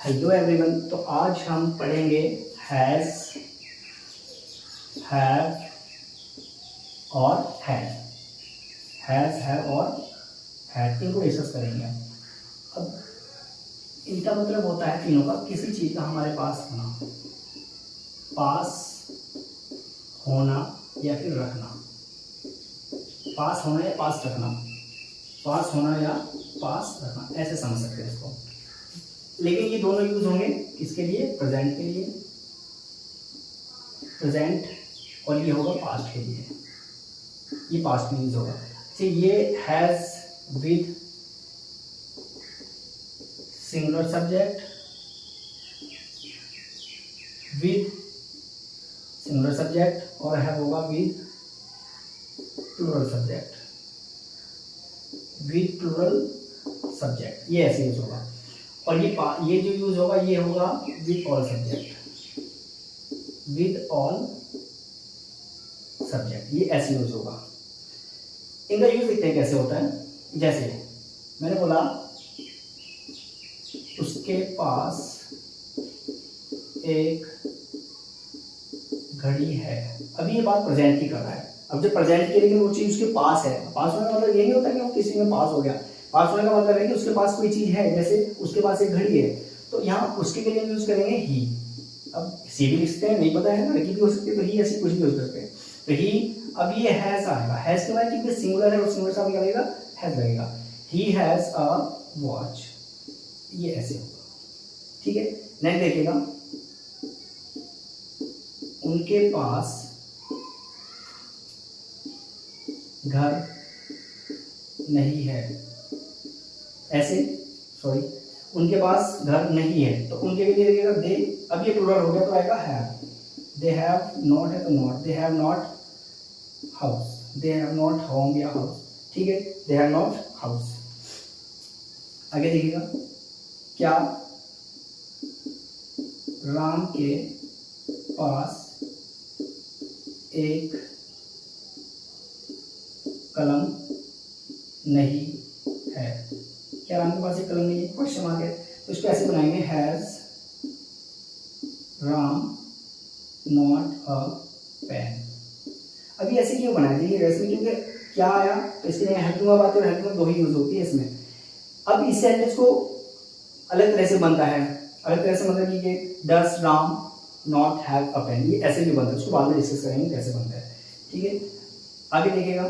Hello everyone. तो आज हम पढ़ेंगे हैज़, हैव और हैड। हैज़, हैव और हैड इनको डिस्कस करेंगे हम। अब इनका मतलब होता है तीनों का किसी चीज़ का हमारे पास होना, पास होना या फिर रखना। पास होना या पास रखना, पास होना या पास रखना, ऐसे समझ सकते हैं इसको। लेकिन ये दोनों यूज होंगे किसके लिए? प्रेजेंट के लिए, प्रेजेंट, और ये होगा पास्ट के लिए, ये पास्ट में यूज होगा। ठीक, ये has with singular subject, with singular subject, और हैव होगा with plural subject, with plural subject, ये ऐसे यूज होगा। और ये जो यूज होगा ये होगा with all subject, with all subject, ये ऐसे यूज होगा। इनका यूज देखते हैं कैसे होता है। जैसे मैंने बोला उसके पास एक घड़ी है। अभी ये बात प्रेजेंट की कर रहा है। अब जब प्रेजेंट के लिए वो चीज उसके पास है, पास होने का मतलब ये नहीं होता कि वो किसी में पास हो गया। पास होने का मतलब है कि उसके पास कोई चीज है, जैसे उसके पास एक घड़ी है, तो यहाँ उसके लिए यूज करेंगे ही। अब सी भी लिखते हैं, नहीं पता है, लड़की भी हो सकती है, तो ही ऐसी कुछ भी यूज करते हैं। तो ही, अब ये हैज आएगा, हैज के बाद क्योंकि सिंगुलर है और सिंगुलर साथ क्या लगेगा? हैज लगेगा। ही हैज अ वॉच, ये ऐसे होगा। ठीक है, नेक्स्ट देखिएगा, उनके पास घर नहीं है। ऐसे, सॉरी, उनके पास घर नहीं है, तो उनके लिए लगेगा दे। अब ये प्लूरल हो गया तो आएगा हैव। दे हैव नॉट है तो not, they have not house, they have not home या हाउस। ठीक है, दे हैव नॉट हाउस। आगे देखिएगा, क्या राम के पास एक कलम नहीं है। क्या राम के पास एक कलम नहीं है? क्वेश्चन मार्क है, तो इसको ऐसे बनाएंगे, has Ram not a pen. अभी ऐसे क्यों बनाया? देखिए वैसे क्योंकि क्या आया, तो इसके लिए हेल्पिंग वर्ब आते हैं, हेल्पिंग दो ही यूज होती है इसमें। अब इस सेंटेंस को अलग तरह से बनता है, अलग तरह से मतलब कि does Ram not have a pen, ये ऐसे भी बनता है, उसको बाद में डिस्कस करेंगे कैसे बनता है। ठीक है, आगे देखिएगा,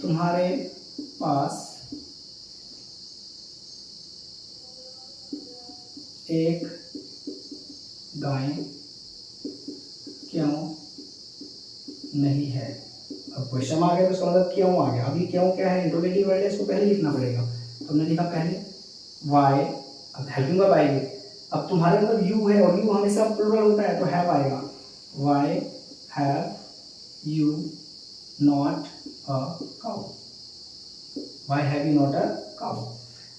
तुम्हारे पास एक गाय क्यों नहीं है। अब क्वेश्चन आ गया तो उसका मतलब क्यों आ गया। अभी क्यों क्या है? इंट्रोगेटिव वर्ड है, इसको पहले लिखना पड़ेगा। तो हमने लिखा पहले वाई, अब हेल्पिंग वर्ब आएगी। अब तुम्हारे मतलब यू है, और यू हमेशा प्लूरल होता है, तो हैव आएगा। Why have you not a cow, why have you not a cow.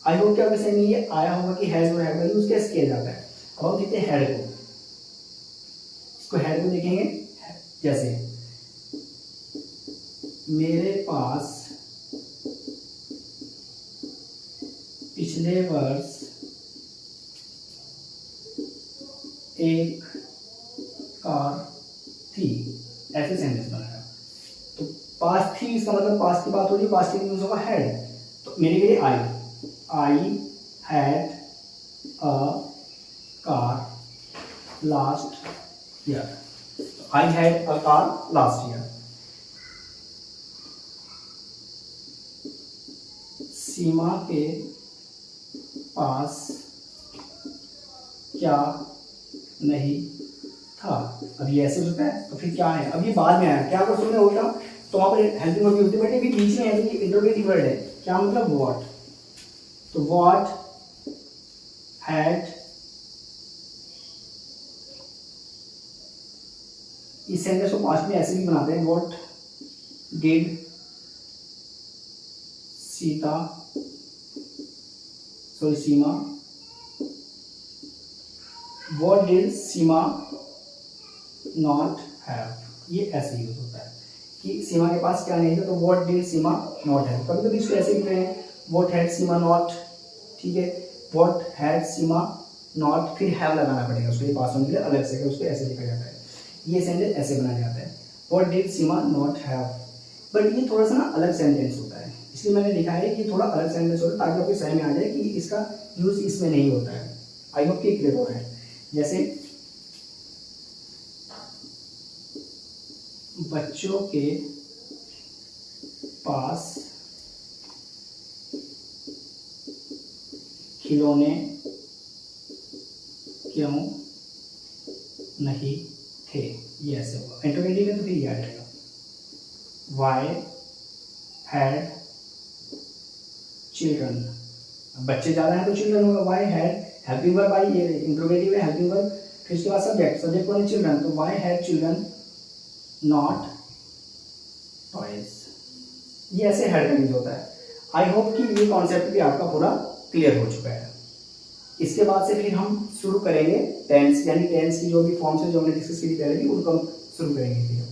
I hope क्या वैसे नहीं है आया होगा कि हैज और हैव का यूज कैसे किया जाता है। अब हम देखते हैं हेड को, इसको हेड को देखेंगे। जैसे मेरे पास पिछले वर्ष एक कार थी, ऐसे सेंटेंस बनाया। तो पास थी, इसका मतलब पास की बात हो रही है, पास की यूज होगा हैड। तो मेरे लिए I had a car last year, I had a car last year. Seema के पास क्या नहीं था। अब ये ऐसे होता है, तो फिर क्या है? अब ये बाद में आया, क्या अगर सुनने होता तो वहां पर हेल्पिंग वर्ब होती, बट ये बीच में है, ये इंट्रोगेटिव वर्ड है। क्या मतलब? व्हाट। तो व्हाट हैड, इस सेंटेंस को पास्ट में ऐसे भी बनाते हैं, what did Sita, sorry Seema, what did Seema not have, ये ऐसे यूज होता है कि सीमा के पास क्या नहीं था, तो what did Seema not have. कभी कभी इसको ऐसे लिखते हैं, व्हाट हैड सीमा नॉट, ठीक है। व्हाट हैड सीमा नॉट, फिर हैव लगाना पड़ेगा उसके लिए पास होने के लिए अलग से, उसको ऐसे लिखा जाता है, ये सेंटेंस ऐसे बनाया जाता है, what did Seema not have. But ये थोड़ा सा ना अलग सेंटेंस होता है, इसलिए मैंने लिखा है कि थोड़ा अलग सेंटेंस होता है ताकि आपको समझ में आ जाए कि इसका यूज इसमें नहीं होता है। आई होप कि क्लियर हो रहा है। जैसे बच्चों के पास खिलौने क्यों नहीं थे, ये ऐसे होगा। इंटरोगेटिव है तो फिर ये आ जाएगा, वाई हैड चिल्ड्रन, बच्चे ज़्यादा हैं तो चिल्ड्रन होगा, why had helping verb I, ये इंटरोगेटिव है हेल्पिंग वर्ब, फिर उसके बाद सब्जेक्ट, सब्जेक्ट कौन है चिल्ड्रन, तो why had children not toys, ये ऐसे हेड का यूज होता है। आई होप कि ये कॉन्सेप्ट भी आपका पूरा क्लियर हो चुका है। इसके बाद से फिर हम शुरू करेंगे टेंस, यानी टेंस की जो भी फॉर्म्स है जो हमने डिस्कस की थी पहले भी, उनको हम शुरू करेंगे फिर।